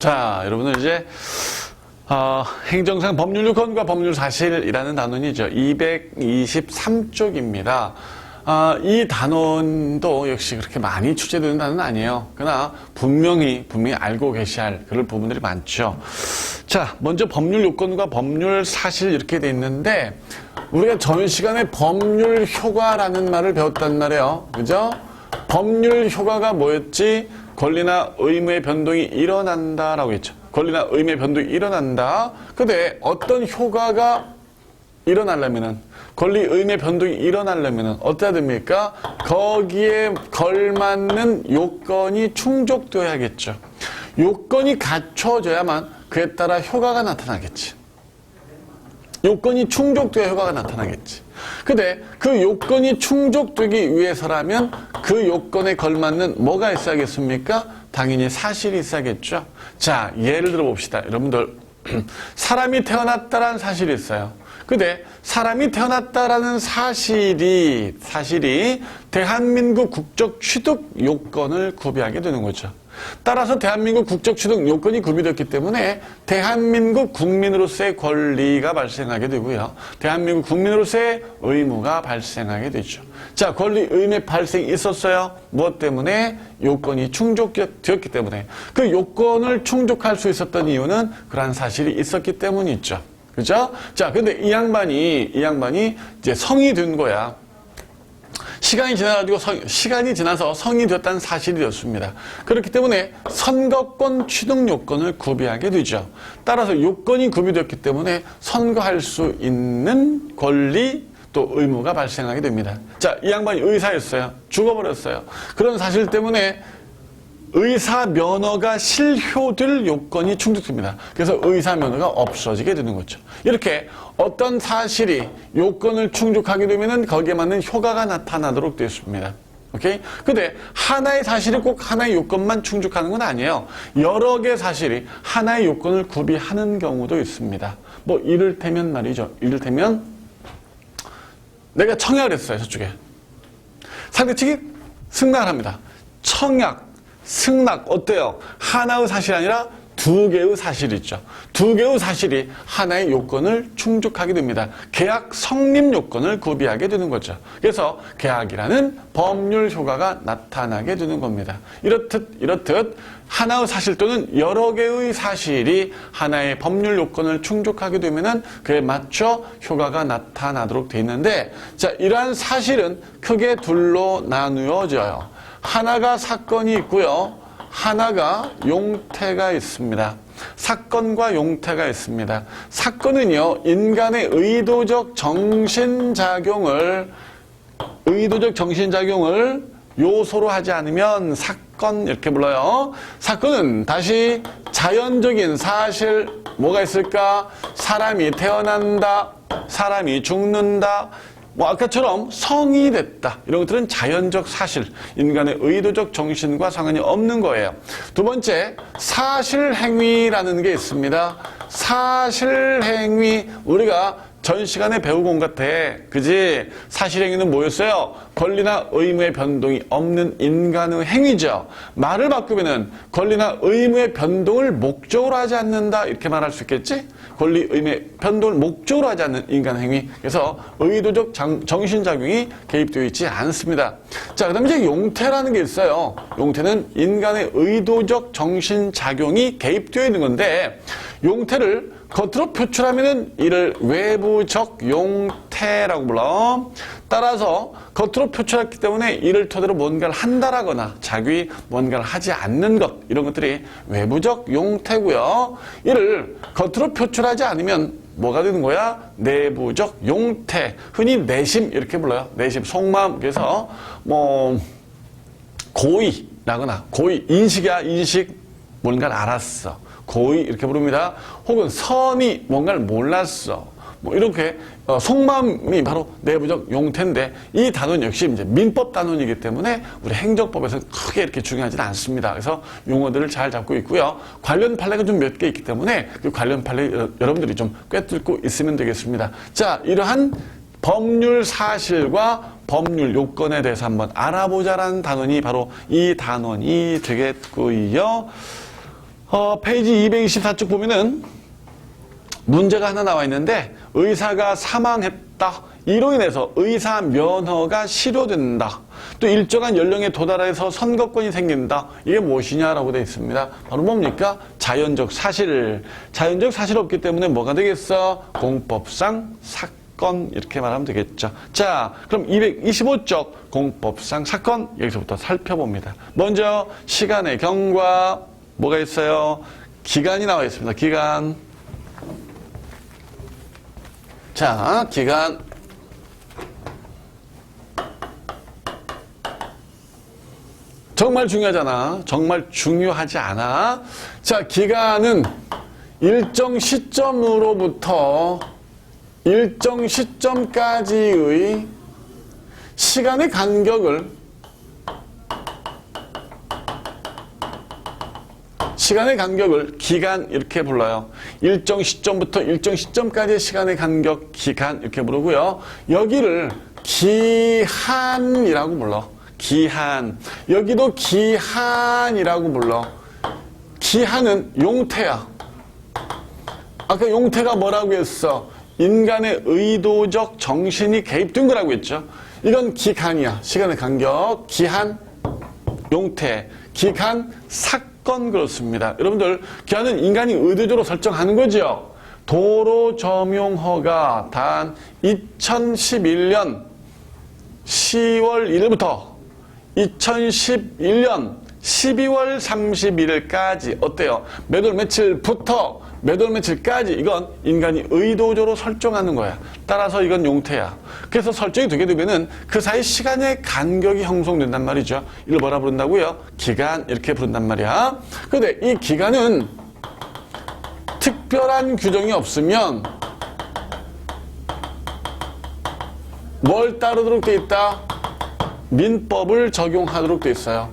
자, 여러분은 이제 행정상 법률 요건과 법률 사실이라는 단원이죠. 223쪽입니다. 이 단원도 역시 그렇게 많이 출제되는 단원은 아니에요. 그러나 분명히 알고 계셔야 할 그런 부분들이 많죠. 자, 먼저 법률 요건과 법률 사실 이렇게 돼 있는데 우리가 전 시간에 법률 효과라는 말을 배웠단 말이에요. 그죠? 법률 효과가 뭐였지? 권리나 의무의 변동이 일어난다라고 했죠. 권리나 의무의 변동이 일어난다. 근데 어떤 효과가 일어나려면은 권리 의무의 변동이 일어나려면은 어때야 됩니까? 거기에 걸맞는 요건이 충족되어야겠죠. 요건이 갖춰져야만 그에 따라 효과가 나타나겠지. 요건이 충족돼야 효과가 나타나겠지. 근데 그 요건이 충족되기 위해서라면 그 요건에 걸맞는 뭐가 있어야겠습니까? 당연히 사실이 있어야겠죠. 자, 예를 들어 봅시다. 여러분들, 사람이 태어났다라는 사실이 있어요. 근데 사람이 태어났다라는 사실이 대한민국 국적 취득 요건을 구비하게 되는 거죠. 따라서 대한민국 국적 취득 요건이 구비됐기 때문에 대한민국 국민으로서의 권리가 발생하게 되고요. 대한민국 국민으로서의 의무가 발생하게 되죠. 자, 권리 의무의 발생이 있었어요. 무엇 때문에? 요건이 충족되었기 때문에. 그 요건을 충족할 수 있었던 이유는 그러한 사실이 있었기 때문이죠. 그죠? 자, 근데 이 양반이 이제 성이 된 거야. 시간이 지나서 성이 되었다는 사실이 되었습니다. 그렇기 때문에 선거권 취득 요건을 구비하게 되죠. 따라서 요건이 구비되었기 때문에 선거할 수 있는 권리 또 의무가 발생하게 됩니다. 자, 이 양반이 의사였어요. 죽어버렸어요. 그런 사실 때문에 의사 면허가 실효될 요건이 충족됩니다. 그래서 의사 면허가 없어지게 되는 거죠. 이렇게 어떤 사실이 요건을 충족하게 되면은 거기에 맞는 효과가 나타나도록 되어 있습니다. 오케이? 근데 하나의 사실이 꼭 하나의 요건만 충족하는 건 아니에요. 여러 개의 사실이 하나의 요건을 구비하는 경우도 있습니다. 뭐 이를테면 말이죠. 이를테면 내가 청약을 했어요. 저쪽에. 상대측이 승낙을 합니다. 청약, 승낙 어때요? 하나의 사실이 아니라 두 개의 사실이 있죠. 두 개의 사실이 하나의 요건을 충족하게 됩니다. 계약 성립 요건을 구비하게 되는 거죠. 그래서 계약이라는 법률 효과가 나타나게 되는 겁니다. 이렇듯 하나의 사실 또는 여러 개의 사실이 하나의 법률 요건을 충족하게 되면은 그에 맞춰 효과가 나타나도록 되어 있는데, 자, 이러한 사실은 크게 둘로 나누어져요. 하나가 사건이 있고요. 하나가 용태가 있습니다. 사건과 용태가 있습니다. 사건은요, 인간의 의도적 정신작용을 요소로 하지 않으면 사건 이렇게 불러요. 사건은 다시 자연적인 사실 뭐가 있을까? 사람이 태어난다, 사람이 죽는다, 뭐 아까처럼 성이 됐다. 이런 것들은 자연적 사실, 인간의 의도적 정신과 상관이 없는 거예요. 두 번째, 사실행위라는 게 있습니다. 사실행위, 우리가 전 시간에 배우고 온 것 같아. 그지? 사실행위는 뭐였어요? 권리나 의무의 변동이 없는 인간의 행위죠. 말을 바꾸면은 권리나 의무의 변동을 목적으로 하지 않는다. 이렇게 말할 수 있겠지? 권리, 의무의 변동을 목적으로 하지 않는 인간 행위. 그래서 의도적 정신작용이 개입되어 있지 않습니다. 자, 그 다음에 이제 용태라는 게 있어요. 용태는 인간의 의도적 정신작용이 개입되어 있는 건데, 용태를 겉으로 표출하면은 이를 외부적 용태라고 불러. 따라서 겉으로 표출했기 때문에 이를 토대로 뭔가를 한다라거나 자기 뭔가를 하지 않는 것, 이런 것들이 외부적 용태고요. 이를 겉으로 표출하지 않으면 뭐가 되는 거야? 내부적 용태. 흔히 내심 이렇게 불러요. 내심, 속마음. 그래서 뭐 고의라거나 고의, 인식이야, 인식. 뭔가를 알았어. 고의 이렇게 부릅니다. 혹은 선이 뭔가를 몰랐어. 뭐 이렇게 속마음이 바로 내부적 용태인데, 이 단원 역시 이제 민법 단원이기 때문에 우리 행정법에서는 크게 이렇게 중요하지는 않습니다. 그래서 용어들을 잘 잡고 있고요. 관련 판례가 좀 몇 개 있기 때문에 그 관련 판례 여러분들이 좀 꿰뚫고 있으면 되겠습니다. 자, 이러한 법률 사실과 법률 요건에 대해서 한번 알아보자라는 단원이 바로 이 단원이 되겠고요. 페이지 224쪽 보면은 문제가 하나 나와 있는데 의사가 사망했다. 이로 인해서 의사 면허가 실효된다. 또 일정한 연령에 도달해서 선거권이 생긴다. 이게 무엇이냐라고 되어 있습니다. 바로 뭡니까? 자연적 사실. 자연적 사실 없기 때문에 뭐가 되겠어? 공법상 사건 이렇게 말하면 되겠죠. 자, 그럼 225쪽 공법상 사건 여기서부터 살펴봅니다. 먼저 시간의 경과 뭐가 있어요? 기간이 나와 있습니다. 기간. 자, 기간. 정말 중요하잖아. 정말 중요하지 않아. 자, 기간은 일정 시점으로부터 일정 시점까지의 시간의 간격을 기간 이렇게 불러요. 일정 시점부터 일정 시점까지의 시간의 간격 기간 이렇게 부르고요. 여기를 기한이라고 불러. 기한. 여기도 기한이라고 불러. 기한은 용태야. 아까 용태가 뭐라고 했어? 인간의 의도적 정신이 개입된 거라고 했죠. 이건 기간이야. 시간의 간격. 기한, 용태. 기간, 사건 그렇습니다. 여러분들 기한은 인간이 의도적으로 설정하는 거죠. 도로 점용허가 단 2011년 10월 1일부터 2011년 12월 31일까지 어때요? 몇 월 며칠부터 몇 월 며칠까지 이건 인간이 의도적으로 설정하는 거야. 따라서 이건 용태야. 그래서 설정이 되게 되면은 그 사이 시간의 간격이 형성된단 말이죠. 이걸 뭐라 부른다고요? 기간 이렇게 부른단 말이야. 근데 이 기간은 특별한 규정이 없으면 뭘 따르도록 돼 있다? 민법을 적용하도록 돼 있어요.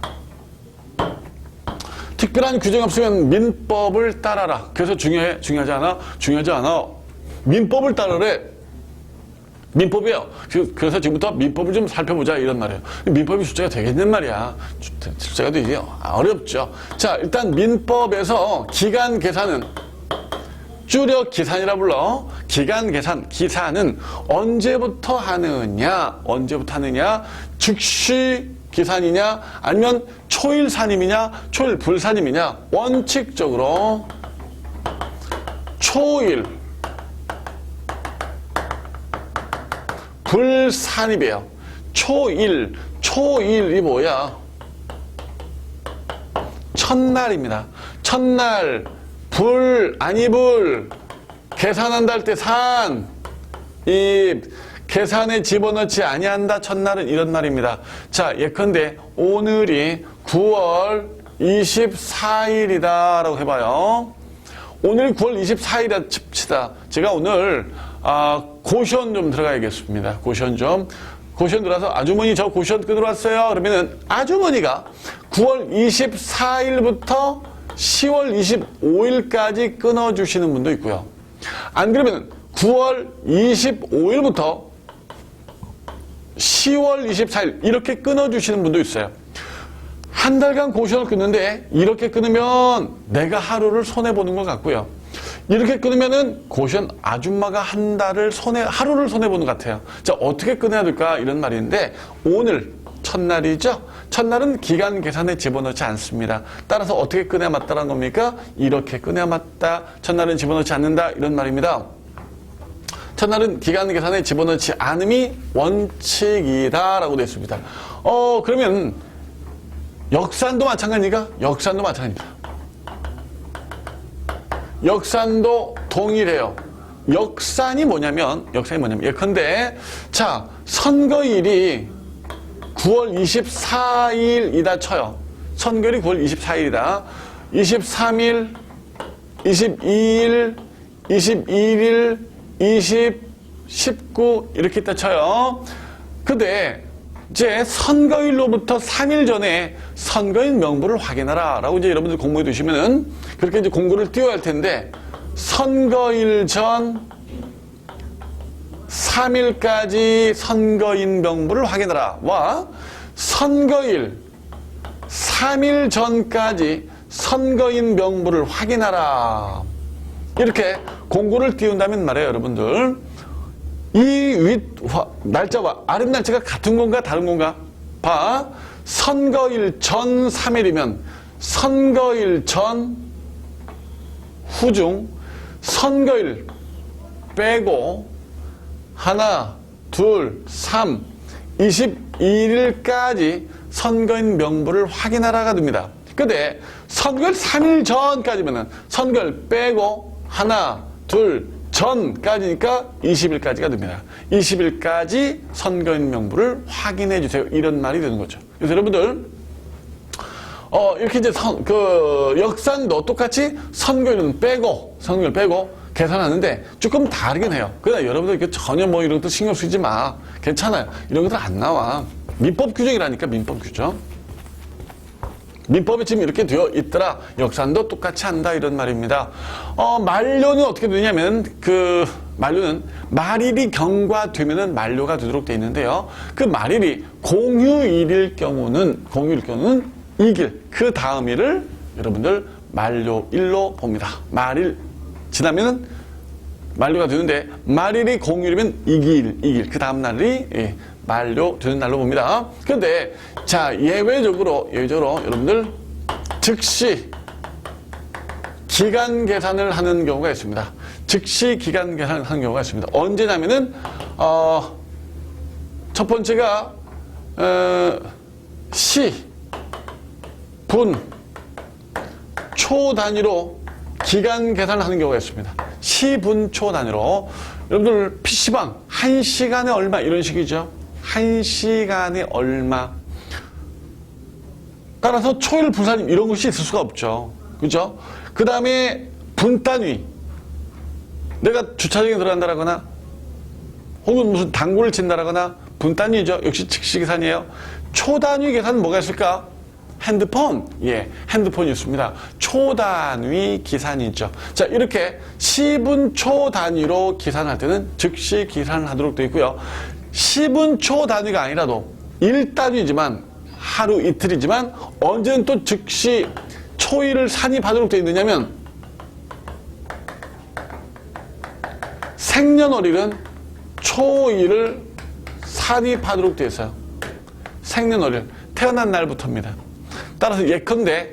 특별한 규정이 없으면 민법을 따라라. 그래서 중요하지 않아? 중요하지 않아. 민법을 따르래. 민법이에요. 그래서 지금부터 민법을 좀 살펴보자 이런 말이에요. 민법이 출제가 되겠는 말이야. 출제가 되지 어렵죠. 자, 일단 민법에서 기간 계산은 줄여 기산이라 불러. 기간 계산, 기산은 언제부터 하느냐? 즉시 기산이냐? 아니면 초일 산임이냐? 초일 불산임이냐? 원칙적으로 초일 불산임이에요. 초일이 뭐야? 첫날입니다. 첫날 불 계산한다 할 때 산, 이 계산에 집어넣지 아니한다 첫날은 이런 날입니다. 자, 예컨대 오늘이 9월 24일이다 라고 해봐요. 오늘 9월 24일이라 칩시다. 제가 오늘 고시원 좀 들어가야겠습니다. 고시원 들어가서 아주머니 저 고시원 끊으러 왔어요. 그러면은 아주머니가 9월 24일부터 10월 25일까지 끊어주시는 분도 있고요. 안 그러면 9월 25일부터 10월 24일 이렇게 끊어주시는 분도 있어요. 한 달간 고시원을 끊는데 이렇게 끊으면 내가 하루를 손해보는 것 같고요. 이렇게 끊으면은 고시원 아줌마가 하루를 손해보는 것 같아요. 자, 어떻게 끊어야 될까? 이런 말인데 오늘 첫날이죠. 첫날은 기간 계산에 집어넣지 않습니다. 따라서 어떻게 끊어야 맞다라는 겁니까? 이렇게 끊어야 맞다. 첫날은 집어넣지 않는다. 이런 말입니다. 첫날은 기간 계산에 집어넣지 않음이 원칙이다라고 되어 있습니다. 그러면 역산도 마찬가지니까? 역산도 마찬가지입니다. 역산도 동일해요. 역산이 뭐냐면 예컨대 자, 선거일이 9월 24일이다 쳐요. 선거일이 9월 24일이다. 23일, 22일, 21일, 19 이렇게 있다 쳐요. 근데 이제 선거일로부터 3일 전에 선거일 명부를 확인하라 라고 이제 여러분들 공부해 두시면은 그렇게 이제 공고를 띄워야 할 텐데 선거일 전 3일까지 선거인 명부를 확인하라. 와 선거일 3일 전까지 선거인 명부를 확인하라. 이렇게 공고를 띄운다면 말이에요, 여러분들. 이 윗 날짜와 아랫 날짜가 같은 건가 다른 건가? 봐. 선거일 전 3일이면 선거일 전 후중 선거일 빼고 하나, 둘, 3, 22일까지 선거인 명부를 확인하라가 됩니다. 근데 선거일 3일 전까지면은 선거일 빼고 하나, 둘, 전까지니까 20일까지가 됩니다. 20일까지 선거인 명부를 확인해 주세요. 이런 말이 되는 거죠. 그래서 여러분들 이렇게 이제 역산도 똑같이 선거일은 빼고 계산하는데 조금 다르긴 해요. 그러나 여러분들 전혀 뭐 이런 것도 신경 쓰지 마. 괜찮아요. 이런 것들 안 나와. 민법 규정이라니까, 민법 규정. 민법에 지금 이렇게 되어 있더라. 역산도 똑같이 한다. 이런 말입니다. 만료는 어떻게 되냐면, 만료는 말일이 경과되면은 만료가 되도록 되어 있는데요. 그 말일이 공휴일일 경우는 이길, 그 다음 일을 여러분들 만료일로 봅니다. 말일 지나면은 만료가 되는데, 말일이 공휴일이면 이길, 그 다음 날이 만료되는 날로 봅니다. 그런데 자, 예외적으로 여러분들 즉시 기간 계산을 하는 경우가 있습니다. 즉시 기간 계산을 하는 경우가 있습니다. 언제냐면은 첫 번째가 시, 분, 초 단위로 기간 계산을 하는 경우가 있습니다. 시, 분, 초 단위로. 여러분들 PC방 1시간에 얼마 이런 식이죠. 1시간에 얼마. 따라서 초일, 분산임 이런 것이 있을 수가 없죠. 그죠? 그 다음에 분 단위. 내가 주차장에 들어간다라거나 혹은 무슨 당구를 친다라거나 분 단위죠. 역시 즉시 계산이에요. 초 단위 계산 뭐가 있을까? 핸드폰. 예, 핸드폰이 있습니다. 초단위 기산이죠. 자, 이렇게 시분 초 단위로 계산할 때는 즉시 계산을 하도록 되어 있고요. 시분 초 단위가 아니라도 1단위지만 하루 이틀이지만 언제는 또 즉시 초일을 산입하도록 되어 있느냐면 생년월일은 초일을 산입하도록 되어 있어요. 생년월일 태어난 날부터입니다. 따라서 예컨대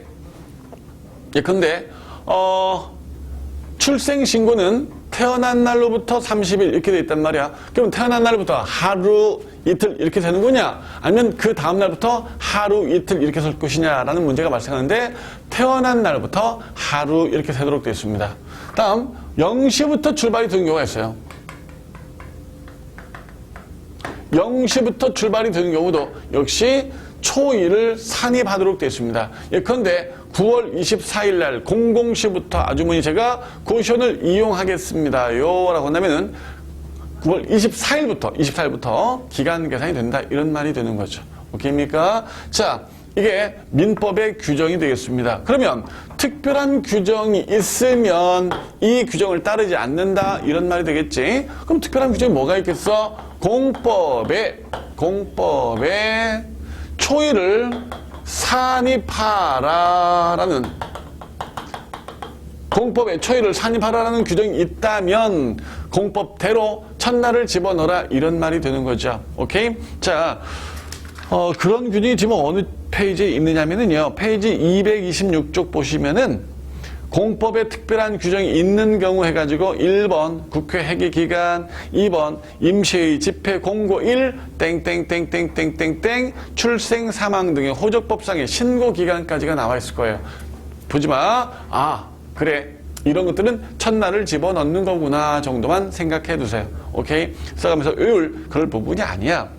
출생신고는 태어난 날로부터 30일 이렇게 돼 있단 말이야. 그럼 태어난 날부터 하루 이틀 이렇게 되는 거냐, 아니면 그 다음 날부터 하루 이틀 이렇게 될 것이냐라는 문제가 발생하는데, 태어난 날부터 하루 이렇게 되도록 되어 있습니다. 다음 0시부터 출발이 되는 경우가 있어요. 0시부터 출발이 되는 경우도 역시 초일을 산입하도록 되어 있습니다. 예컨대 9월 24일 날 00시부터 아주머니 제가 고시원을 이용하겠습니다요 라고 한다면은 9월 24일부터 기간 계산이 된다, 이런 말이 되는 거죠. 오케이입니까? 자, 이게 민법의 규정이 되겠습니다. 그러면 특별한 규정이 있으면 이 규정을 따르지 않는다, 이런 말이 되겠지. 그럼 특별한 규정이 뭐가 있겠어? 공법에 초일을 산입하라라는, 공법에 초일을 산입하라라는 규정이 있다면 공법대로 첫날을 집어넣어라, 이런 말이 되는 거죠. 오케이? 자, 그런 규정이 지금 어느 페이지에 있느냐면요, 페이지 226쪽 보시면은 공법에 특별한 규정이 있는 경우 해가지고 1번 국회 회기 기간, 2번 임시의 집회 공고 1 땡땡땡땡땡땡땡 출생 사망 등의 호적법상의 신고 기간까지가 나와 있을 거예요. 보지 마. 아, 그래, 이런 것들은 첫날을 집어넣는 거구나 정도만 생각해 두세요. 오케이? 써가면서 요율 그럴 부분이 아니야.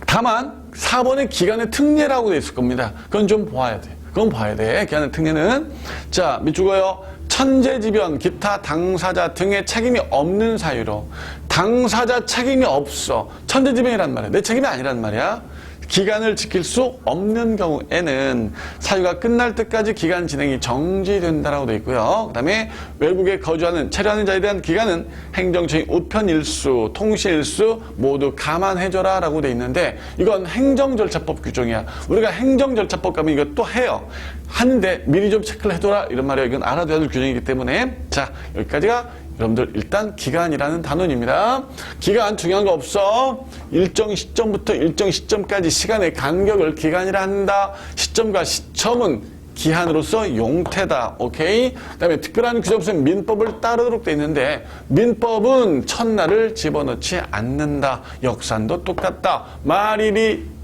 다만 4번의 기간의 특례라고 돼 있을 겁니다. 그건 좀 봐야 돼. 그건 봐야 돼. 기간의 특례는. 자, 밑줄거요. 천재지변, 기타 당사자 등의 책임이 없는 사유로. 당사자 책임이 없어. 천재지변이란 말이야. 내 책임이 아니란 말이야. 기간을 지킬 수 없는 경우에는 사유가 끝날 때까지 기간 진행이 정지된다라고 되어 있고요. 그 다음에 외국에 거주하는, 체류하는 자에 대한 기간은 행정처의 우편일수, 통신일수 모두 감안해줘라 라고 되어 있는데 이건 행정절차법 규정이야. 우리가 행정절차법 가면 이거 또 해요. 하는데 미리 좀 체크를 해둬라 이런 말이에요. 이건 알아둬야 될 규정이기 때문에 자, 여기까지가 여러분들 일단 기간이라는 단원입니다. 기간 중요한 거 없어. 일정 시점부터 일정 시점까지 시간의 간격을 기간이라 한다. 시점과 시점은 기한으로서 용태다. 오케이? 그 다음에 특별한 규정 없으면 민법을 따르도록 돼 있는데 민법은 첫날을 집어넣지 않는다. 역산도 똑같다. 말일은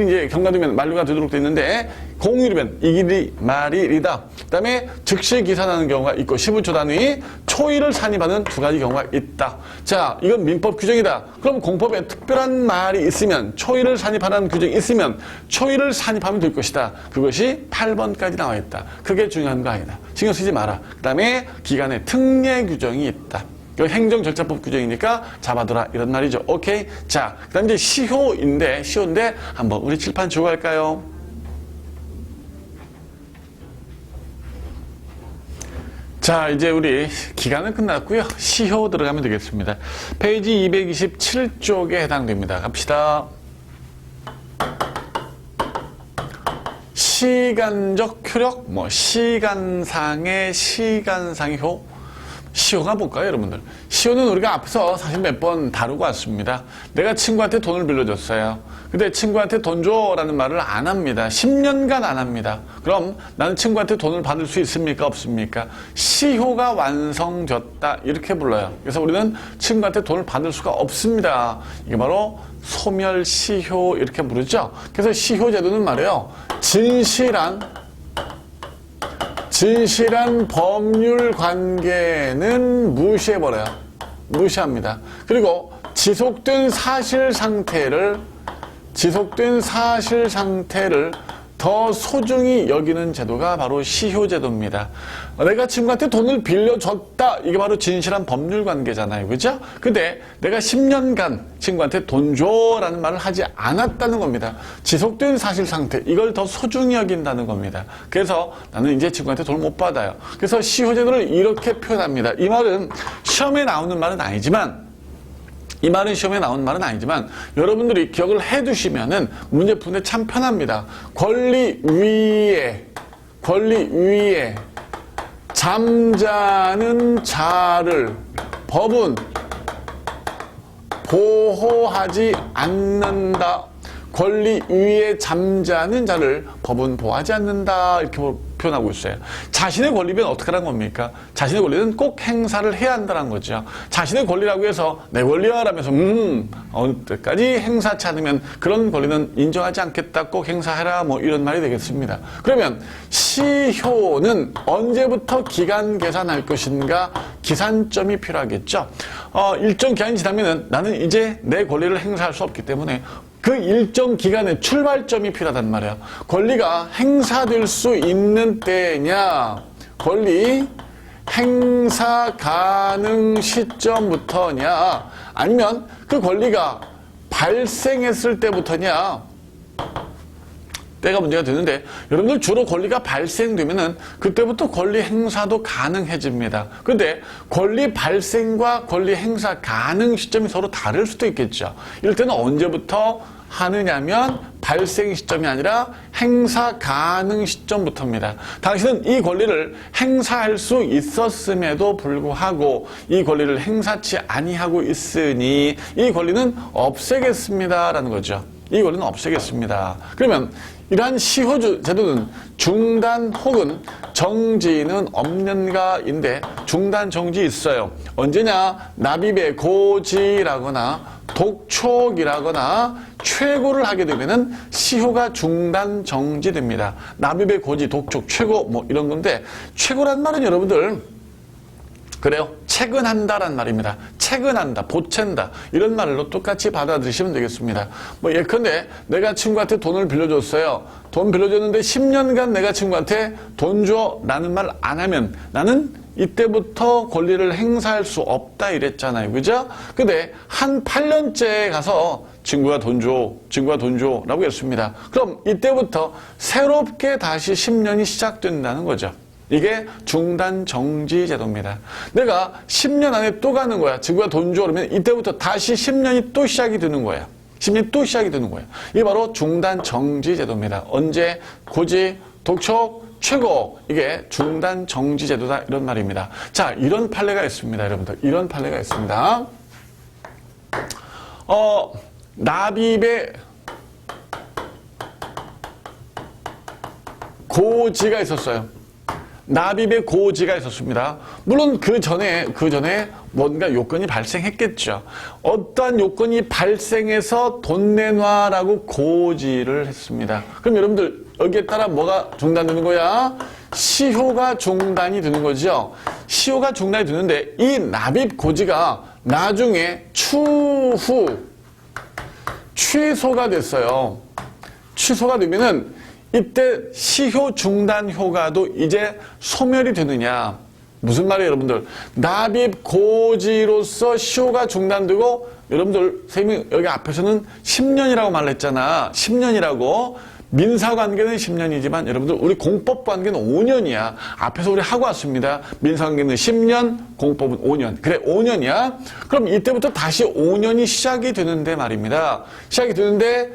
이제 경과되면 만료가 되도록 돼 있는데 공휴일이면 이 길이 말일이다. 그 다음에 즉시 기산하는 경우가 있고 15초 단위 초일을 산입하는 두 가지 경우가 있다. 자, 이건 민법 규정이다. 그럼 공법에 특별한 말이 있으면 초일을 산입하는 규정이 있으면 초일을 산입하면 될 것이다. 그것이 8번까지 나와 있다. 그게 중요한 거 아니다. 신경 쓰지 마라. 그 다음에 기간에 특례 규정이 있다. 이거 행정절차법 규정이니까 잡아둬라 이런 말이죠. 오케이? 자, 그 다음 이제 시효인데 한번 우리 칠판 주고 갈까요? 자, 이제 우리 기간은 끝났고요. 시효 들어가면 되겠습니다. 페이지 227쪽에 해당됩니다. 갑시다. 시간적 효력, 시간상의 시간상효. 시효가 뭘까요, 여러분들? 시효는 우리가 앞서 사실 몇 번 다루고 왔습니다. 내가 친구한테 돈을 빌려줬어요. 근데 친구한테 돈 줘라는 말을 안 합니다. 10년간 안 합니다. 그럼 나는 친구한테 돈을 받을 수 있습니까? 없습니까? 시효가 완성됐다. 이렇게 불러요. 그래서 우리는 친구한테 돈을 받을 수가 없습니다. 이게 바로 소멸시효 이렇게 부르죠. 그래서 시효제도는 말이에요. 진실한 법률 관계는 무시해버려요. 무시합니다. 그리고 지속된 사실 상태를 더 소중히 여기는 제도가 바로 시효제도입니다. 내가 친구한테 돈을 빌려줬다. 이게 바로 진실한 법률 관계잖아요. 그죠? 근데 내가 10년간 친구한테 돈 줘라는 말을 하지 않았다는 겁니다. 지속된 사실 상태, 이걸 더 소중히 여긴다는 겁니다. 그래서 나는 이제 친구한테 돈을 못 받아요. 그래서 시효제도를 이렇게 표현합니다. 이 말은 시험에 나오는 말은 아니지만 여러분들이 기억을 해두시면은 문제 푸는데 참 편합니다. 권리 위에 잠자는 자를 법은 보호하지 않는다. 권리 위에 잠자는 자를 법은 보호하지 않는다. 이렇게 표현하고 있어요. 자신의 권리면 어떻게 하는 겁니까? 자신의 권리는 꼭 행사를 해야 한다는 거죠. 자신의 권리라고 해서 내 권리야 라면서 어느 때까지 행사치 않으면 그런 권리는 인정하지 않겠다. 꼭 행사해라. 이런 말이 되겠습니다. 그러면 시효는 언제부터 기간 계산할 것인가? 기산점이 필요하겠죠. 일정 기간이 지나면은 나는 이제 내 권리를 행사할 수 없기 때문에 그 일정 기간의 출발점이 필요하단 말이야. 권리가 행사될 수 있는 때냐, 권리 행사 가능 시점부터냐, 아니면 그 권리가 발생했을 때부터냐, 때가 문제가 되는데 여러분들 주로 권리가 발생되면은 그때부터 권리 행사도 가능해집니다. 근데 권리 발생과 권리 행사 가능 시점이 서로 다를 수도 있겠죠. 이럴 때는 언제부터 하느냐면 발생 시점이 아니라 행사 가능 시점부터입니다. 당신은 이 권리를 행사할 수 있었음에도 불구하고 이 권리를 행사치 아니하고 있으니 이 권리는 없애겠습니다라는 거죠. 이 권리는 없애겠습니다. 그러면 이러한 시효 제도는 중단 혹은 정지는 없는가인데 중단 정지 있어요. 언제냐? 납입의 고지라거나 독촉이라거나 최고를 하게 되면은 시효가 중단 정지됩니다. 납입의 고지, 독촉, 최고 이런 건데 최고란 말은 여러분들 그래요. 채근한다란 말입니다. 채근한다, 보챈다 이런 말로 똑같이 받아들이시면 되겠습니다. 예컨대 내가 친구한테 돈을 빌려줬어요. 돈 빌려줬는데 10년간 내가 친구한테 돈 줘 라는 말 안 하면 나는 이때부터 권리를 행사할 수 없다 이랬잖아요. 그죠? 근데 한 8년째 가서 친구가 돈 줘, 친구가 돈 줘 라고 했습니다. 그럼 이때부터 새롭게 다시 10년이 시작된다는 거죠. 이게 중단 정지 제도입니다. 내가 10년 안에 또 가는 거야. 친구가 돈 줘 그러면 이때부터 다시 10년이 또 시작이 되는 거야. 10년이 또 시작이 되는 거야. 이게 바로 중단 정지 제도입니다. 언제? 고지, 독촉, 최고. 이게 중단 정지 제도다 이런 말입니다. 자, 이런 판례가 있습니다, 여러분들. 이런 판례가 있습니다. 납입의 고지가 있었어요. 납입의 고지가 있었습니다. 물론 그 전에 뭔가 요건이 발생했겠죠. 어떠한 요건이 발생해서 돈 내놔라고 고지를 했습니다. 그럼 여러분들 여기에 따라 뭐가 중단되는 거야? 시효가 중단이 되는 거죠. 시효가 중단이 되는데 이 납입 고지가 나중에 추후 취소가 됐어요. 취소가 되면은 이때 시효 중단 효과도 이제 소멸이 되느냐. 무슨 말이에요, 여러분들? 납입 고지로서 시효가 중단되고, 여러분들, 선생님이 여기 앞에서는 10년이라고 말했잖아. 10년이라고. 민사관계는 10년이지만, 여러분들, 우리 공법관계는 5년이야. 앞에서 우리 하고 왔습니다. 민사관계는 10년, 공법은 5년. 그래, 5년이야. 그럼 이때부터 다시 5년이 시작이 되는데 말입니다. 시작이 되는데,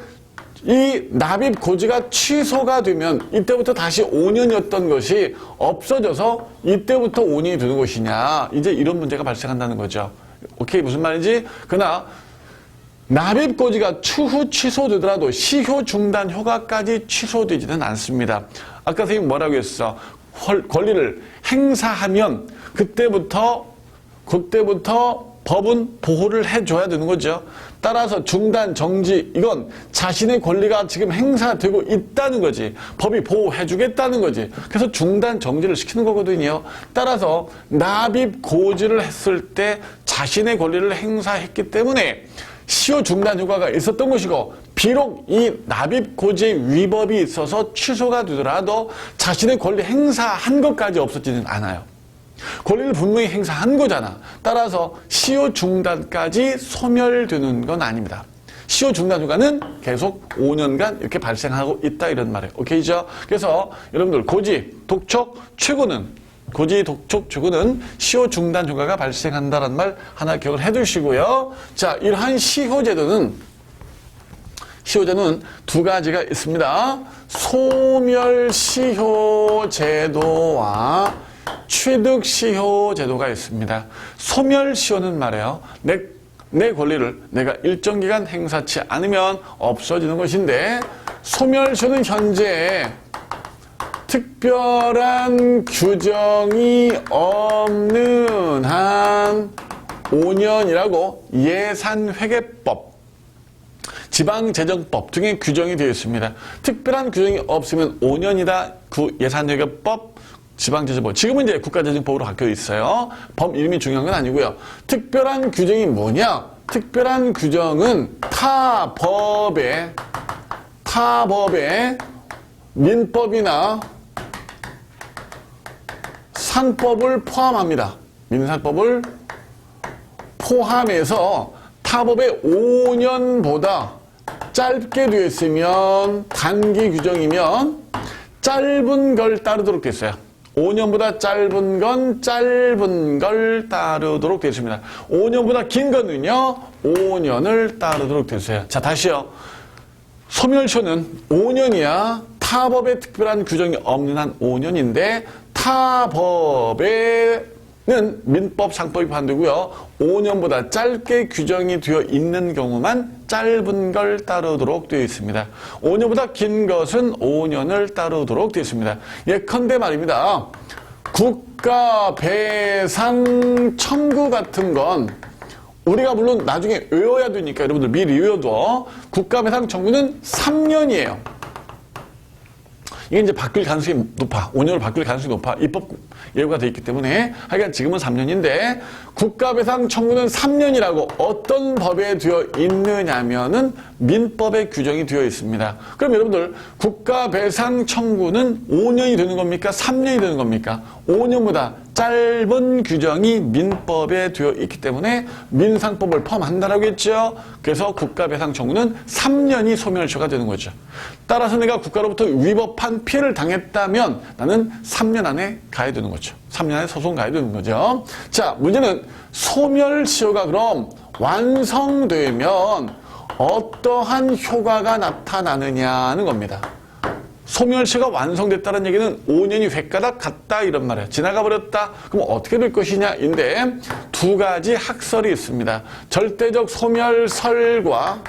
이 납입 고지가 취소가 되면 이때부터 다시 5년이었던 것이 없어져서 이때부터 5년이 되는 것이냐. 이제 이런 문제가 발생한다는 거죠. 오케이, 무슨 말인지? 그러나 납입 고지가 추후 취소되더라도 시효 중단 효과까지 취소되지는 않습니다. 아까 선생님 뭐라고 했어? 권리를 행사하면 그때부터 법은 보호를 해줘야 되는 거죠. 따라서 중단, 정지, 이건 자신의 권리가 지금 행사되고 있다는 거지. 법이 보호해주겠다는 거지. 그래서 중단, 정지를 시키는 거거든요. 따라서 납입 고지를 했을 때 자신의 권리를 행사했기 때문에 시효 중단 효과가 있었던 것이고, 비록 이 납입 고지의 위법이 있어서 취소가 되더라도 자신의 권리 행사한 것까지 없어지진 않아요. 권리를 분명히 행사한 거잖아. 따라서 시효 중단까지 소멸되는 건 아닙니다. 시효 중단 효과는 계속 5년간 이렇게 발생하고 있다 이런 말이에요. 오케이죠? 그래서 여러분들 고지, 독촉, 최고는 고지, 독촉, 최고는 시효 중단 효과가 발생한다는 말 하나 기억을 해두시고요. 자, 이러한 시효제도는 두 가지가 있습니다. 소멸시효제도와 취득시효 제도가 있습니다. 소멸시효는 말이에요. 내 권리를 내가 일정 기간 행사치 않으면 없어지는 것인데, 소멸시효는 현재 특별한 규정이 없는 한 5년이라고 예산회계법, 지방재정법 등의 규정이 되어 있습니다. 특별한 규정이 없으면 5년이다. 그 예산회계법, 지방재정법. 지금은 이제 국가재정법으로 바뀌어 있어요. 법 이름이 중요한 건 아니고요. 특별한 규정이 뭐냐? 특별한 규정은 타법에 민법이나 산법을 포함합니다. 민산법을 포함해서 타법의 5년보다 짧게 되어 있으면, 단기 규정이면 짧은 걸 따르도록 되어 있어요. 5년보다 짧은 걸 따르도록 되어 있습니다. 5년보다 긴 거는요, 5년을 따르도록 되어 있어요. 자, 다시요. 소멸시효는 5년이야. 타법에 특별한 규정이 없는 한 5년인데, 타법에는 민법, 상법이 반대고요. 5년보다 짧게 규정이 되어 있는 경우만 짧은 걸 따르도록 되어 있습니다. 5년보다 긴 것은 5년을 따르도록 되어 있습니다. 예컨대 말입니다. 국가 배상 청구 같은 건 우리가 물론 나중에 외워야 되니까 여러분들 미리 외워둬. 국가 배상 청구는 3년이에요. 이게 이제 바뀔 가능성이 높아. 5년으로 바뀔 가능성이 높아. 입법 예고가 돼 있기 때문에 하여간 지금은 3년인데 국가배상 청구는 3년이라고 어떤 법에 되어 있느냐면은 민법에 규정이 되어 있습니다. 그럼 여러분들 국가배상 청구는 5년이 되는 겁니까? 3년이 되는 겁니까? 5년보다 짧은 규정이 민법에 되어 있기 때문에 민상법을 포함한다라고 했죠. 그래서 국가배상 청구는 3년이 소멸시효가 되는 거죠. 따라서 내가 국가로부터 위법한 피해를 당했다면 나는 3년 안에 가야 되는 거죠. 3년 안에 소송 가야 되는 거죠. 자, 문제는 소멸시효가 그럼 완성되면 어떠한 효과가 나타나느냐는 겁니다. 소멸시효가 완성됐다는 얘기는 5년이 횟가닥 갔다 이런 말이에요. 지나가 버렸다. 그럼 어떻게 될 것이냐인데 두 가지 학설이 있습니다. 절대적 소멸설과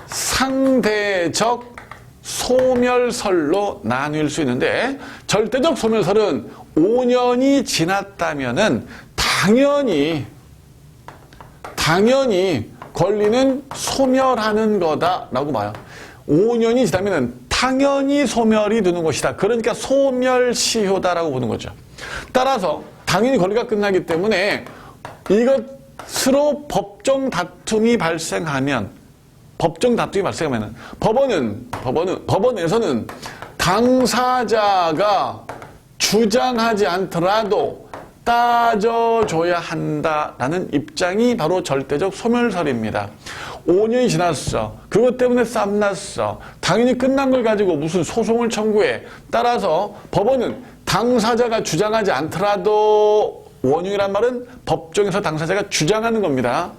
상대적 소멸설로 나뉠 수 있는데 절대적 소멸설은 5년이 지났다면은 당연히 권리는 소멸하는 거다라고 봐요. 5년이 지나면은 당연히 소멸이 되는 것이다. 그러니까 소멸시효다라고 보는 거죠. 따라서 당연히 권리가 끝나기 때문에 이것으로 법정 다툼이 발생하면 법원에서는 당사자가 주장하지 않더라도 따져줘야 한다라는 입장이 바로 절대적 소멸설입니다. 5년이 지났어. 그것 때문에 쌈났어. 당연히 끝난 걸 가지고 무슨 소송을 청구해. 따라서 법원은 당사자가 주장하지 않더라도 원흉이란 말은 법정에서 당사자가 주장하는 겁니다.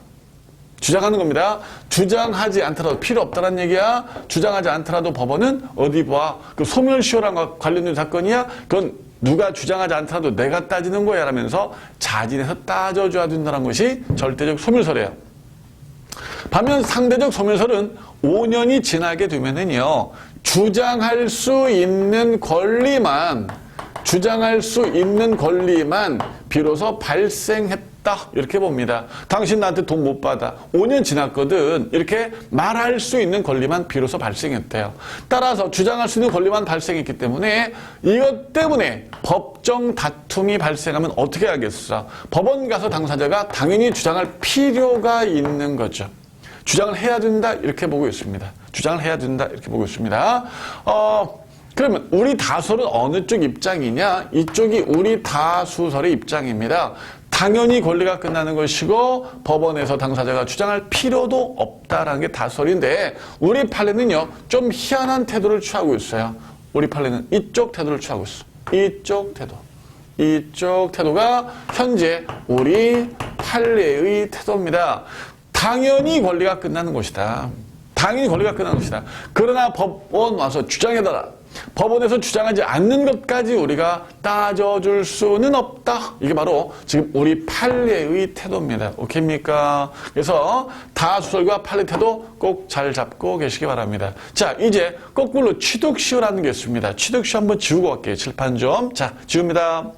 주장하지 않더라도 필요 없다는 얘기야. 주장하지 않더라도 법원은 어디 봐. 그 소멸시효랑 관련된 사건이야. 그건 누가 주장하지 않더라도 내가 따지는 거야 라면서 자진해서 따져줘야 된다는 것이 절대적 소멸설이에요. 반면 상대적 소멸설은 5년이 지나게 되면은요, 주장할 수 있는 권리만 비로소 발생했다. 이렇게 봅니다. 당신 나한테 돈 못 받아. 5년 지났거든. 이렇게 말할 수 있는 권리만 비로소 발생했대요. 따라서 주장할 수 있는 권리만 발생했기 때문에 이것 때문에 법정 다툼이 발생하면 어떻게 하겠어? 법원 가서 당사자가 당연히 주장할 필요가 있는 거죠. 주장을 해야 된다 이렇게 보고 있습니다. 그러면 우리 다수설은 어느 쪽 입장이냐? 이쪽이 우리 다수설의 입장입니다. 당연히 권리가 끝나는 것이고 법원에서 당사자가 주장할 필요도 없다라는 게 다수설인데 우리 판례는요, 좀 희한한 태도를 취하고 있어요. 우리 판례는 이쪽 태도를 취하고 있어. 이쪽 태도가 현재 우리 판례의 태도입니다. 당연히 권리가 끝나는 것이다. 그러나 법원 와서 주장해달라. 법원에서 주장하지 않는 것까지 우리가 따져줄 수는 없다. 이게 바로 지금 우리 판례의 태도입니다. 오케이입니까? 그래서 다수설과 판례 태도 꼭 잘 잡고 계시기 바랍니다. 자, 이제 거꾸로 취득시효라는 게 있습니다. 취득시효 한번 지우고 갈게요. 칠판 좀. 자, 지웁니다.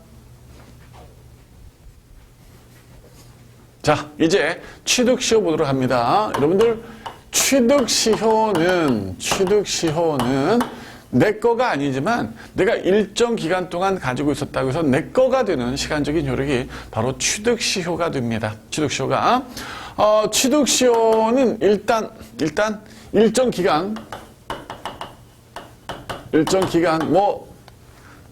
자, 이제 취득시효 보도록 합니다. 여러분들, 취득시효는 내 거가 아니지만 내가 일정 기간 동안 가지고 있었다고 해서 내 거가 되는 시간적인 효력이 바로 취득시효가 됩니다. 취득시효는 일단 일정 기간 뭐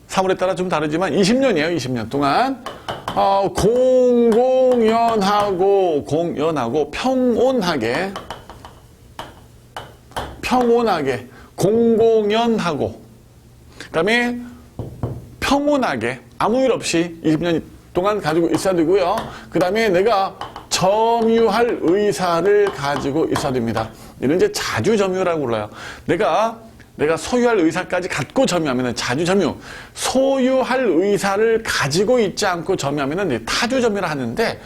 사물에 따라 좀 다르지만 20년이에요. 20년 동안 공연하고 평온하게 공공연하고 그다음에 평온하게 아무 일 없이 20년 동안 가지고 있어야 되고요. 그다음에 내가 점유할 의사를 가지고 있어야 됩니다. 이런 이제 자주점유라고 불러요. 내가 소유할 의사까지 갖고 점유하면 자주점유, 소유할 의사를 가지고 있지 않고 점유하면 타주점유를 하는데,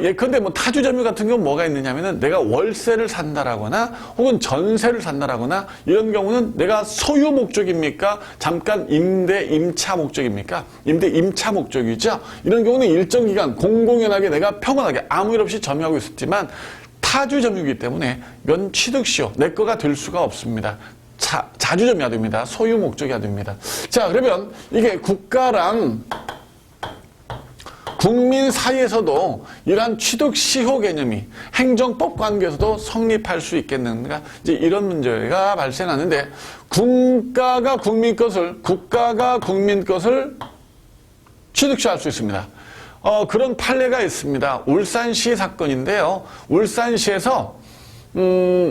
예컨대 뭐 타주점유 같은 경우는 뭐가 있느냐면은 내가 월세를 산다라거나 혹은 전세를 산다라거나 이런 경우는 내가 소유 목적입니까? 잠깐 임차 목적입니까? 임차 목적이죠. 이런 경우는 일정 기간 공공연하게 내가 평온하게 아무 일 없이 점유하고 있었지만 타주점유이기 때문에 이건 취득시효, 내 거가 될 수가 없습니다. 자주점이어야 됩니다. 소유 목적이어야 됩니다. 자, 그러면 이게 국가랑 국민 사이에서도 이러한 취득시효 개념이 행정법 관계에서도 성립할 수 있겠는가? 이제 이런 문제가 발생하는데, 국가가 국민 것을 취득시효할 수 있습니다. 그런 판례가 있습니다. 울산시 사건인데요. 울산시에서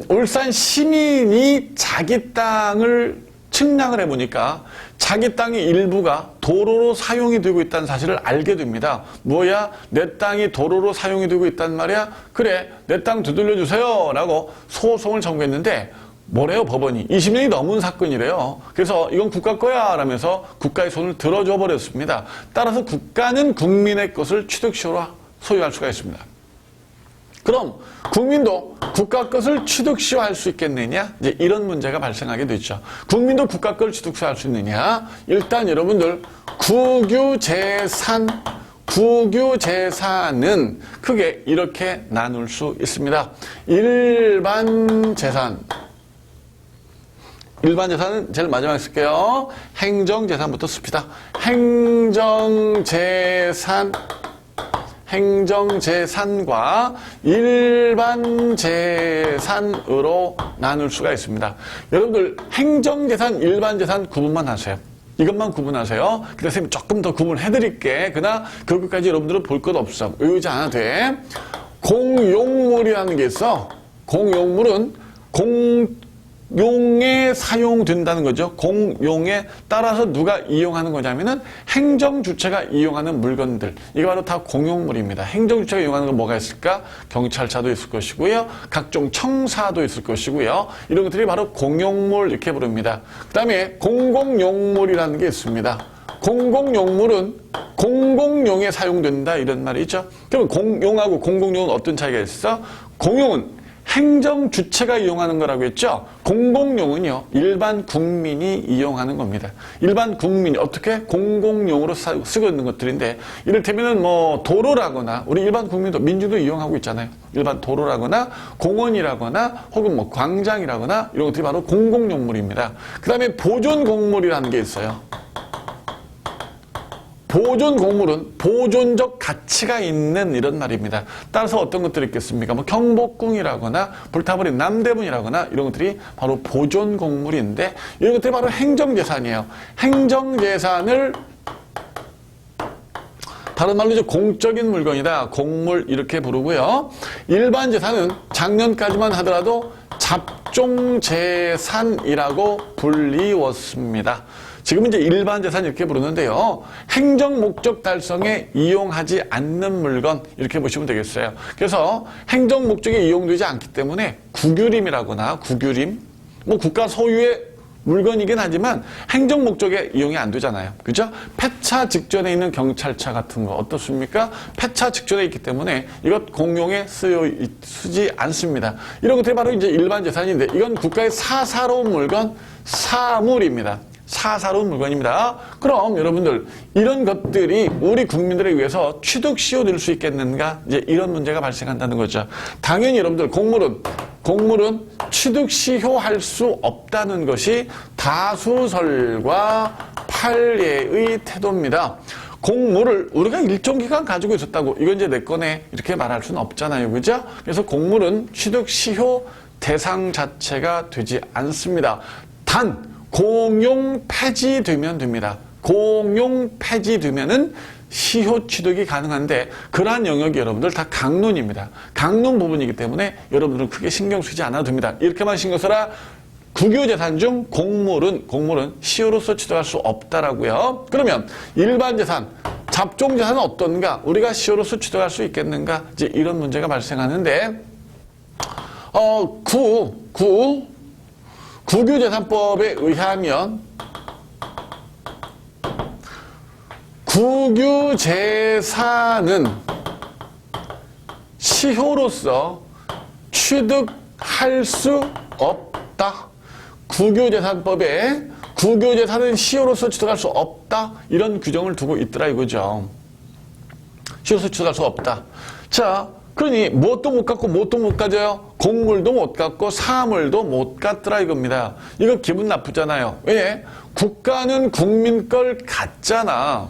울산 시민이 자기 땅을 측량을 해보니까 자기 땅의 일부가 도로로 사용이 되고 있다는 사실을 알게 됩니다. 뭐야? 내 땅이 도로로 사용이 되고 있단 말이야? 그래, 내 땅 되돌려 주세요 라고 소송을 청구했는데, 뭐래요? 법원이 20년이 넘은 사건이래요. 그래서 이건 국가 거야 라면서 국가의 손을 들어줘 버렸습니다. 따라서 국가는 국민의 것을 취득시효로 소유할 수가 있습니다. 그럼 국민도 국가 것을 취득시효할 수 있겠느냐? 이제 이런 문제가 발생하게 되죠. 국민도 국가 것을 취득시효할 수 있느냐? 일단 여러분들 국유재산은 크게 이렇게 나눌 수 있습니다. 일반 재산은 제일 마지막에 쓸게요. 행정재산부터 씁시다. 행정재산과 일반 재산으로 나눌 수가 있습니다. 여러분들 행정재산, 일반 재산 구분만 하세요. 이것만 구분하세요. 그래서 선생님이 조금 더 구분해드릴게. 그러나 그것까지 여러분들은 볼 것 없어. 외우지 않아도 돼. 공용물이라는 게 있어. 공용물은 공용에 사용된다는 거죠. 공용에 따라서 누가 이용하는 거냐면은 행정주체가 이용하는 물건들. 이게 바로 다 공용물입니다. 행정주체가 이용하는 건 뭐가 있을까? 경찰차도 있을 것이고요. 각종 청사도 있을 것이고요. 이런 것들이 바로 공용물 이렇게 부릅니다. 그 다음에 공공용물이라는 게 있습니다. 공공용물은 공공용에 사용된다 이런 말이 있죠. 그러면 공용하고 공공용은 어떤 차이가 있어? 공용은 행정 주체가 이용하는 거라고 했죠. 공공용은요, 일반 국민이 이용하는 겁니다. 일반 국민이 어떻게 공공용으로 쓰고 있는 것들인데, 이를테면은 뭐 도로라거나 우리 일반 국민도 민주도 이용하고 있잖아요. 일반 도로라거나 공원이라거나 혹은 뭐 광장이라거나 이런 것들이 바로 공공용물입니다. 그 다음에 보존공물이라는 게 있어요. 보존공물은 보존적 가치가 있는 이런 말입니다. 따라서 어떤 것들이 있겠습니까? 뭐 경복궁이라거나 불타버린 남대문이라거나 이런 것들이 바로 보존공물인데, 이런 것들이 바로 행정재산이에요. 행정재산을 다른 말로 이제 공적인 물건이다. 공물 이렇게 부르고요. 일반 재산은 작년까지만 하더라도 잡종재산이라고 불리웠습니다. 지금 이제 일반 재산 이렇게 부르는데요. 행정 목적 달성에 이용하지 않는 물건 이렇게 보시면 되겠어요. 그래서 행정 목적에 이용되지 않기 때문에 국유림이라거나 국유림, 뭐 국가 소유의 물건이긴 하지만 행정 목적에 이용이 안 되잖아요. 그죠? 폐차 직전에 있는 경찰차 같은 거 어떻습니까? 폐차 직전에 있기 때문에 이것 공용에 쓰지 않습니다. 이런 것들이 바로 이제 일반 재산인데, 이건 국가의 사사로운 물건, 사물입니다. 사사로운 물건입니다. 그럼 여러분들, 이런 것들이 우리 국민들에 의해서 취득시효될 수 있겠는가? 이제 이런 문제가 발생한다는 거죠. 당연히 여러분들 공물은 취득시효할 수 없다는 것이 다수설과 판례의 태도입니다. 공물을 우리가 일정 기간 가지고 있었다고 이건 이제 내 거네 이렇게 말할 수는 없잖아요. 그죠? 그래서 공물은 취득시효 대상 자체가 되지 않습니다. 단 공용 폐지되면 됩니다. 공용 폐지되면은 시효 취득이 가능한데, 그러한 영역이 여러분들 다 강론입니다. 강론 부분이기 때문에 여러분들은 크게 신경 쓰지 않아도 됩니다. 이렇게만 신경 써라. 국유재산 중 공물은 시효로서 취득할 수 없다라고요. 그러면 일반 재산, 잡종재산은 어떤가? 우리가 시효로서 취득할 수 있겠는가? 이제 이런 문제가 발생하는데, 국유재산법에 의하면 국유재산은 시효로서 취득할 수 없다. 국유재산법에 국유재산은 시효로서 취득할 수 없다. 이런 규정을 두고 있더라 이거죠. 시효로서 취득할 수 없다. 자, 그러니 무엇도 못 갖고 무엇도 못 가져요. 곡물도 못 갖고 사물도 못 갖더라 이겁니다. 이거 기분 나쁘잖아요. 왜? 국가는 국민 걸 갖잖아.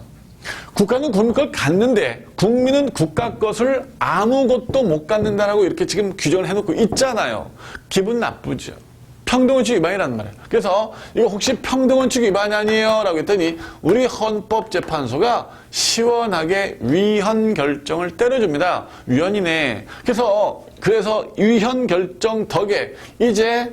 국가는 국민 걸 갖는데 국민은 국가 것을 아무것도 못 갖는다라고 이렇게 지금 규정을 해놓고 있잖아요. 기분 나쁘죠. 평등원칙 위반이란 말이에요. 그래서 이거 혹시 평등원칙 위반 아니에요? 라고 했더니 우리 헌법재판소가 시원하게 위헌 결정을 때려줍니다. 위헌이네. 그래서 위헌 결정 덕에 이제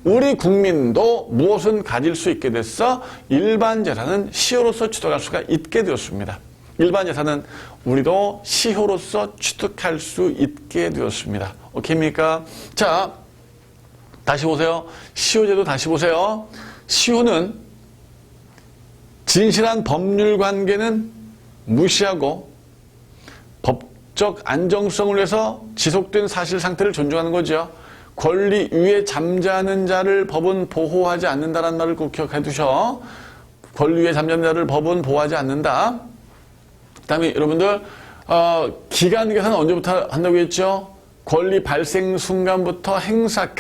우리 국민도 무엇은 가질 수 있게 됐어? 일반 재산은 시효로서 취득할 수가 있게 되었습니다. 일반 재산은 우리도 시효로서 취득할 수 있게 되었습니다. 오케이입니까? 자, 다시 보세요. 시효제도 다시 보세요. 시효는 진실한 법률 관계는 무시하고 법적 안정성을 위해서 지속된 사실 상태를 존중하는 거죠. 권리 위에 잠자는 자를 법은 보호하지 않는다라는 말을 꼭 기억해 두셔. 권리 위에 잠자는 자를 법은 보호하지 않는다. 그 다음에 여러분들 기간 계산 언제부터 한다고 했죠? 권리 발생 순간부터 행사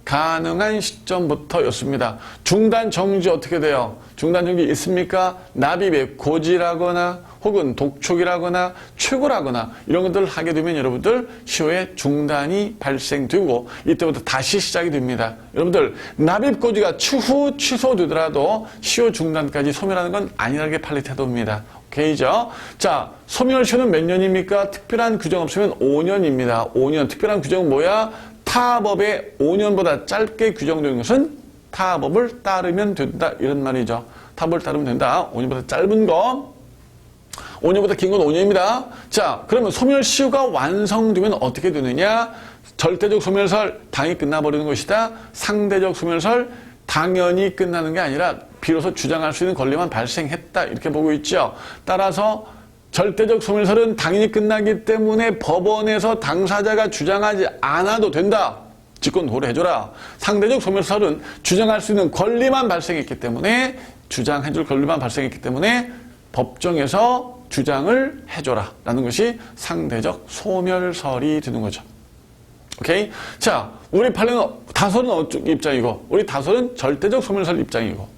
가능한 시점부터였습니다. 중단 정지 어떻게 돼요? 중단 정지 있습니까? 납입의 고지라거나 혹은 독촉이라거나 최고라거나 이런 것들을 하게 되면 여러분들 시효의 중단이 발생되고 이때부터 다시 시작이 됩니다. 여러분들 납입 고지가 추후 취소되더라도 시효 중단까지 소멸하는 건 아니라는 게 판례 태도입니다. 오케이죠? 자, 소멸시효는 몇 년입니까? 특별한 규정 없으면 5년입니다. 5년. 특별한 규정은 뭐야? 타법의 5년보다 짧게 규정되는 것은 타법을 따르면 된다. 이런 말이죠. 타법을 따르면 된다. 5년보다 짧은 거. 5년보다 긴 건 5년입니다. 자, 그러면 소멸시효가 완성되면 어떻게 되느냐? 절대적 소멸설 당연히 끝나버리는 것이다. 상대적 소멸설 당연히 끝나는 게 아니라 비로소 주장할 수 있는 권리만 발생했다. 이렇게 보고 있죠. 따라서 절대적 소멸설은 당연히 끝나기 때문에 법원에서 당사자가 주장하지 않아도 된다. 직권 도래해줘라. 상대적 소멸설은 주장할 수 있는 권리만 발생했기 때문에 주장해줄 권리만 발생했기 때문에 법정에서 주장을 해줘라. 라는 것이 상대적 소멸설이 되는 거죠. 오케이? 자, 우리 판례는 다소는 어쪽 입장이고 우리 다소는 절대적 소멸설 입장이고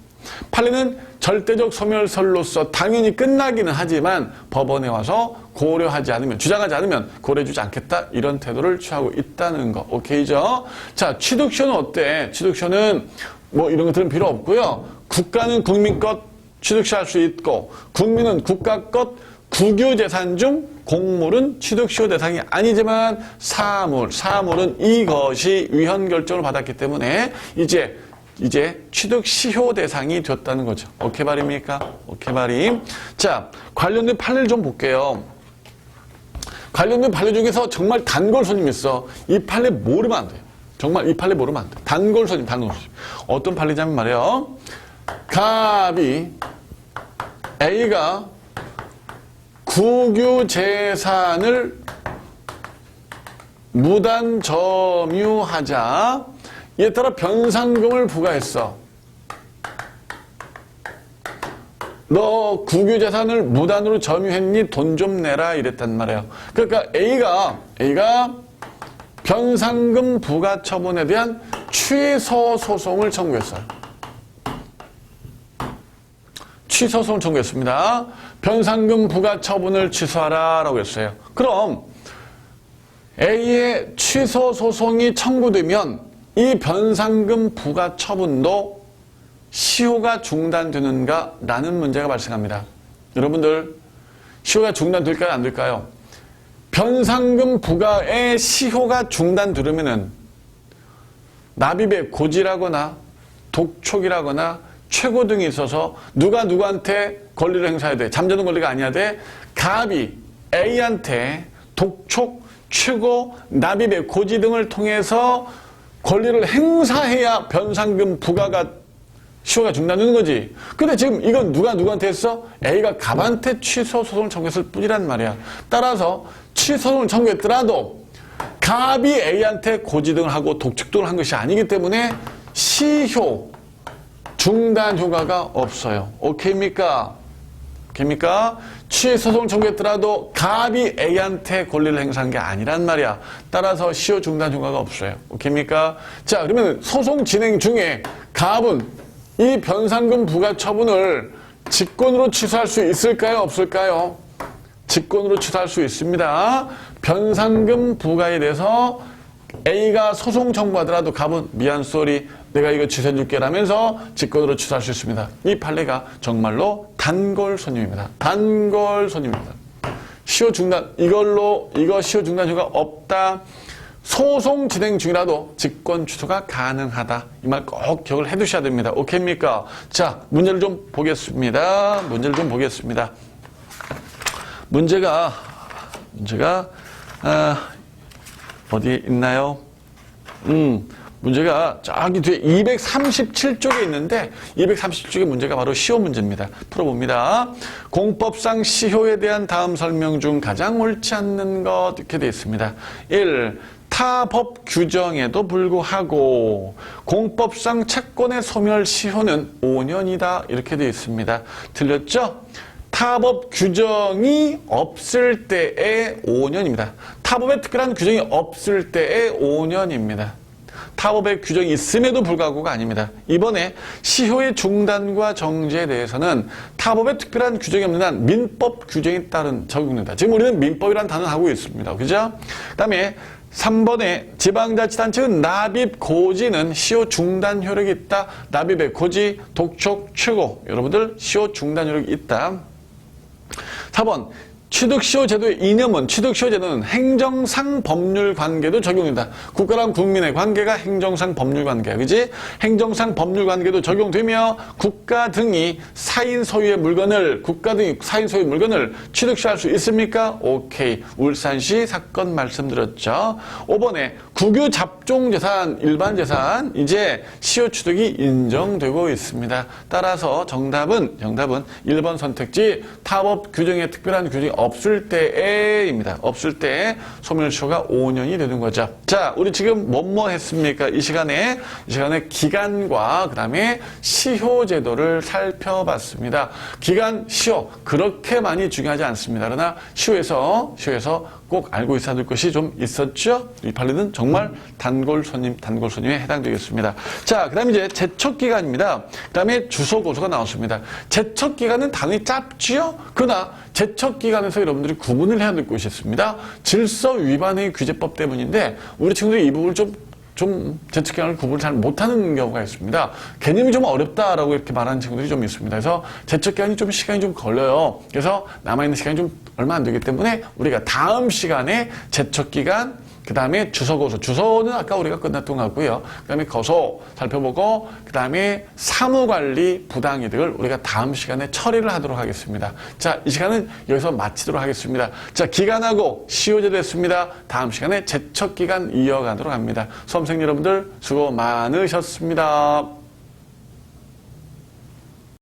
판례는 절대적 소멸설로서 당연히 끝나기는 하지만 법원에 와서 고려하지 않으면 주장하지 않으면 고려해주지 않겠다 이런 태도를 취하고 있다는 거. 오케이죠? 자, 취득시효는 어때? 취득시효는 뭐 이런 것들은 필요 없고요. 국가는 국민 것 취득시할 수 있고 국민은 국가 것 국유재산 중 곡물은 취득시효 대상이 아니지만 사물은 이것이 위헌 결정을 받았기 때문에 이제 취득시효 대상이 됐다는 거죠. 오케이 말입니까? 오케이 말임. 자, 관련된 판례를 좀 볼게요. 관련된 판례 중에서 정말 단골손님 있어. 이 판례 모르면 안 돼요. 정말 이 판례 모르면 안 돼. 단골손님. 어떤 판례냐면 말이에요. 갑이 A가 국유재산을 무단 점유하자 이에 따라 변상금을 부과했어. 너 국유재산을 무단으로 점유했니? 돈 좀 내라 이랬단 말이에요. 그러니까 A가 변상금 부과 처분에 대한 취소 소송을 청구했어요. 취소 소송을 청구했습니다. 변상금 부과 처분을 취소하라 라고 했어요. 그럼 A의 취소 소송이 청구되면 이 변상금 부과 처분도 시효가 중단되는가? 라는 문제가 발생합니다. 여러분들 시효가 중단될까요? 안 될까요? 변상금 부과의 시효가 중단되려면은 납입의 고지라거나 독촉이라거나 최고 등이 있어서 누가 누구한테 권리를 행사해야 돼? 잠재적 권리가 아니야 돼? 갑이 A한테 독촉, 최고, 납입의 고지 등을 통해서 권리를 행사해야 변상금 부과가 시효가 중단되는 거지. 근데 지금 이건 누가 누구한테 했어? A가 갑한테 취소 소송을 청구했을 뿐이란 말이야. 따라서 취소 소송을 청구했더라도 갑이 A한테 고지 등을 하고 독촉 등을 한 것이 아니기 때문에 시효 중단 효과가 없어요. 오케이입니까? 오케이입니까? 취소송 청구했더라도 갑이 A한테 권리를 행사한 게 아니란 말이야. 따라서 시효 중단 효과가 없어요. 오케이입니까? 자, 그러면 소송 진행 중에 갑은 이 변상금 부과 처분을 직권으로 취소할 수 있을까요? 없을까요? 직권으로 취소할 수 있습니다. 변상금 부과에 대해서 A가 소송 청구하더라도 갑은 미안 쏘리 내가 이거 취소해줄게 라면서 직권으로 취소할 수 있습니다. 이 판례가 정말로 단골손님입니다. 단골손님입니다. 시효 중단 이거 시효 중단 효과 없다. 소송 진행 중이라도 직권 취소가 가능하다. 이 말 꼭 기억을 해두셔야 됩니다. 오케이입니까? 자, 문제를 좀 보겠습니다. 문제가 어디에 있나요? 문제가 저기 뒤에 237쪽에 있는데 237쪽의 문제가 바로 시효 문제입니다. 풀어봅니다. 공법상 시효에 대한 다음 설명 중 가장 옳지 않는 것 이렇게 되어 있습니다. 1. 타 법 규정에도 불구하고 공법상 채권의 소멸 시효는 5년이다 이렇게 되어 있습니다. 틀렸죠? 타법 규정이 없을 때의 5년입니다. 타법에 특별한 규정이 없을 때의 5년입니다. 타법의 규정이 있음에도 불구하고가 아닙니다. 이번에 시효의 중단과 정지에 대해서는 타법에 특별한 규정이 없는 한 민법 규정에 따른 적용된다. 지금 우리는 민법이라는 단어를 하고 있습니다. 그죠? 그 다음에 3번에 지방자치단체의 납입 고지는 시효 중단 효력이 있다. 납입의 고지, 독촉, 최고. 여러분들 시효 중단 효력이 있다. 4번 취득시효 제도의 이념은 취득시효 제도는 행정상 법률 관계도 적용된다. 국가랑 국민의 관계가 행정상 법률 관계야. 그지? 행정상 법률 관계도 적용되며 국가 등이 사인 소유의 물건을 취득시효할 수 있습니까? 오케이. 울산시 사건 말씀드렸죠. 5번에 국유 잡종 재산, 일반 재산 이제 시효 취득이 인정되고 있습니다. 따라서 정답은 1번 선택지 타법 규정에 특별한 규정이 없을 때에입니다. 없을 때 소멸시효가 5년이 되는 거죠. 자, 우리 지금 뭐뭐 했습니까? 이 시간에 기간과 그 다음에 시효 제도를 살펴봤습니다. 기간, 시효 그렇게 많이 중요하지 않습니다. 그러나 시효에서 꼭 알고 있어야 될 것이 좀 있었죠? 이 판례는 정말 단골손님에 해당되겠습니다. 자, 그 다음에 이제 제척기간입니다. 그 다음에 주소고소가 나왔습니다. 제척기간은 당연히 짧지요? 그러나 제척기간에서 여러분들이 구분을 해야 될 것이 있습니다. 질서 위반의 규제법 때문인데 우리 친구들이 이 부분을 좀 제척기간을 구분을 잘 못하는 경우가 있습니다. 개념이 좀 어렵다라고 이렇게 말하는 친구들이 좀 있습니다. 그래서 제척기간이 좀 시간이 좀 걸려요. 그래서 남아있는 시간이 좀 얼마 안 되기 때문에 우리가 다음 시간에 제척기간 그 다음에 주소고소. 주소는 아까 우리가 끝났던 것 같고요. 그 다음에 고소 살펴보고 그 다음에 사무관리 부당이득을 우리가 다음 시간에 처리를 하도록 하겠습니다. 자, 이 시간은 여기서 마치도록 하겠습니다. 자, 기간하고 시효제 됐습니다. 다음 시간에 제척기간 이어가도록 합니다. 수험생 여러분들 수고 많으셨습니다.